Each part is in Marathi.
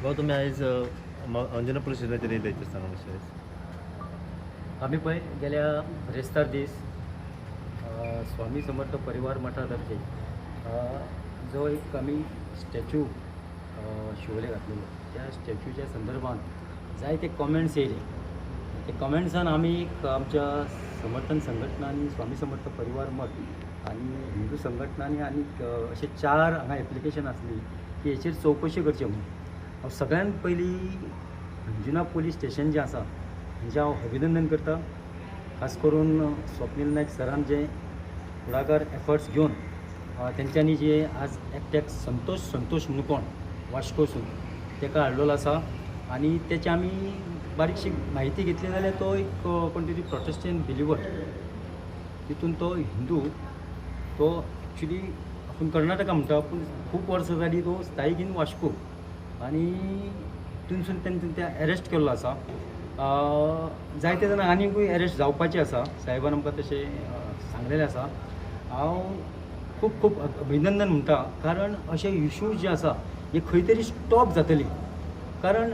हो तुम्ही आयज अंजुना पुलीस स्टेशनाचेर येयले तेजेर सांगा मातशें आयज. आम्ही पळय गेल्या रेस्तार दीस स्वामी समर्थ परिवार मठातर्फे जो एक आम्ही स्टॅच्यू शिवोले घातलेलो त्या स्टॅच्यूच्या संदर्भात जायते कॉमेंट्स येयले. ते कॉमेंट्सान आमी आमच्या समर्थन संघटना आणि स्वामी समर्थ परिवार मठ आणि हिंदू संघटनांनी आणि असे 4 हांगा एप्लिकेशन आसली की हेचेर चवकशी करची म्हणून. हांव सगळ्यात पयलीं अंजुना पुलीस स्टेशन जें आसा हांचें हांव अभिनंदन करता. खास करून स्वप्नील नायक सरान जे फुडाकार एफर्ट्स घेवन तेंच्यांनी जे आज एकट्याक संतोष म्हणून कोण वास्कोसून ताका हाडलेलो आसा आणि त्याची आमी बारीकशी माहिती घेतली जाल्यार तो एक कोण तरी प्रोटेस्टंट बिलिवर तितून तो हिंदू तो एक्चुली आपूण कर्नाटका म्हणटा पूण खूब वर्सां जाली तो स्थायीक इन वास्को आणि तितूनसून तेणें त्या एरेस्ट केल्लो आसा. जायते जाणां आनीकूय एरेस्ट जावपाचें आसा. साहेबान आमकां तशें सांगलेलें आसा. हांव खूब अभिनंदन म्हणटा कारण अशे इश्यूज जे आसा हे खंय तरी स्टॉप जातली. कारण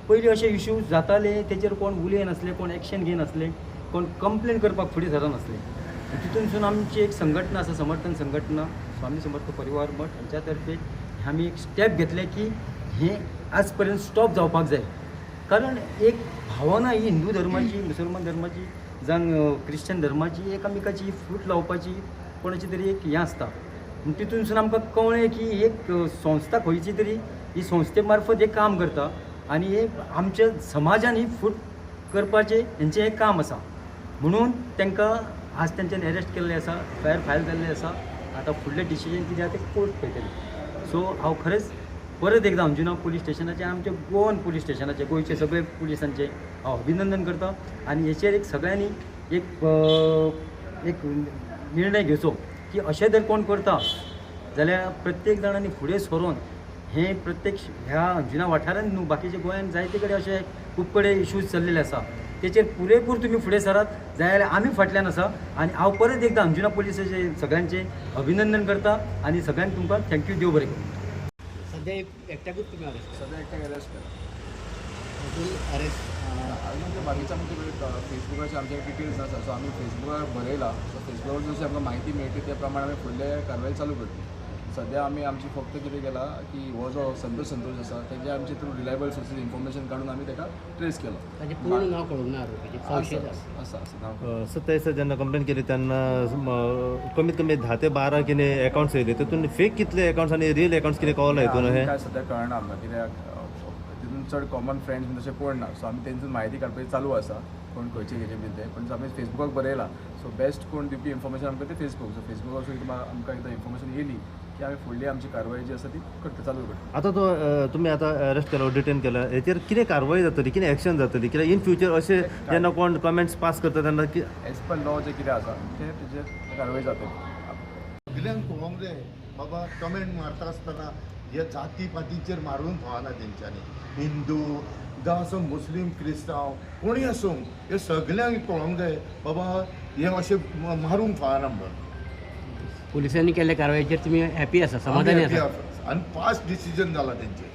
पयलीं अशे इश्यूज जाताले तेचेर कोण उलयनासले, कोण एक्शन घेयनासले, कोण कंप्लेन करपाक फुडें सरनासले. तितूनसून आमची एक संघटना आसा समर्थन संघटना स्वामी समर्थ परिवार मठ हांच्या तर्फे आमी एक स्टेप घेतले की हें आज पर्यंत स्टॉप जावपाक जाय. कारण एक भावना ही हिंदू धर्माची, मुसलमान धर्माची जावं क्रिश्चन धर्माची एकामेकाची फूट लावपाची कोणाची तरी एक हें आसता. तितूनसून आमकां कळ्ळें की एक संस्था खंयची तरी ही संस्थे मार्फत एक काम करता आणि हे आमच्या समाजान ही फूट करपाचें हेंचें एक काम आसा. म्हणून तांकां आज तेंच्यांनी एरेस्ट केल्लें आसा, एफआयआर फायल जाल्लें आसा. आतां फुडलें डिसिजन कितें आसा तें कोर्ट पळयतली. सो हांव खरेंच परत एकदां अंजुना पुलीस स्टेशनाचें आमचे गोवन पुलीस स्टेशनाचे गोंयचे सगळे पुलिसांचे हांव अभिनंदन करता आनी हेचेर एक सगळ्यांनी एक निर्णय घेवचो की अशें जर कोण करता जाल्यार प्रत्येक जाणांनी फुडें सरून हें प्रत्येक ह्या अंजुना वाठारांत न्हू बाकीचे गोंयांत जायते कडेन अशे खूब कडेन इश्यूज चल्लेले आसा. तेचेर पुरेपूर तुमी फुडें सरात जाल्यार आमी फाटल्यान आसा. आनी हांव परत एकदां अंजुना पुलिसाचे सगळ्यांचे अभिनंदन करता आनी सगळ्यांक तुमकां थँक्यू देव बरें करूं. सध्या एकट्याकूच तुम्ही अरेस्ट सध्या एकट्याक अरेस्ट केला. केला अरेस्ट म्हणजे बाकीच्या आमचे फेसबुकाचे आमचे डिटेल्स आसा सो आमी फेसबुकार बरयला. सो फेसबुकार जशी आमकां म्हायती मेळटी त्या प्रमाणे आमी फुडले कारवाई चालू करतली. सध्या आमी आमची फक्त कितें केला की हो जो संतोष आसा तेजे आमचे थ्रू रिलायबल सोर्सीस इन्फॉर्मेशन काडून आमी ताका ट्रेस केलो. ताजें पूर्ण नांव कळूंक ना आरोपीचें आसा नांव 27 जेन्ना कंप्लेन केली तेन्ना कमीत कमी 10 ते 12 कितें अकाउंट्स येयले तितून फेक कितले अकाउंट्स आनी रियल अकाउंट्स कितें कळ्ळें हितून हें काय सध्या कळना आमकां कित्याक तितून चड कॉमन फ्रेंड्स बीन तशें कोण ना. सो आमी तेंचून म्हायती काडपाची चालू आसा कोण खंयचे घेचे बीन ते. पण आमी फेसबुकाक बरयला सो बेस्ट कोण दिवपी इन्फॉर्मेशन आमकां ते फेसबूक. सो फेसबुकार आमकां एकदां इन्फॉर्मेशन येयली की आमी फुडली आमची कारवाई जी आसा ती करता चालू करता. आतां तो तुमी आतां अरेस्ट केलो डिटेन केलो हेचेर कितें कारवाई जातली कितें एक्शन जातली कित्याक इन फ्युचर अशें जेन्ना कोण कमेंट्स पास करता तेन्ना एज पर लॉ जें कितें आसा तें तेजेर कारवाई जातली. सगळ्यांक पळोवंक जाय बाबा कमेंट मारता आसतना हे जाती पातीचेर मारून फावना तेंच्यांनी. हिंदू जावं असो मुस्लीम क्रिस्तांव कोणीय आसूं हे सगळ्यांक पळोवंक जाय बाबा हे अशें मारूंक फावना म्हणून. पोलिसांनी केल्ल्या कारवायेचेर तुम्ही हॅपी आसा समाधानी आसा आणि फास्ट डिसिजन जाला तेंचे.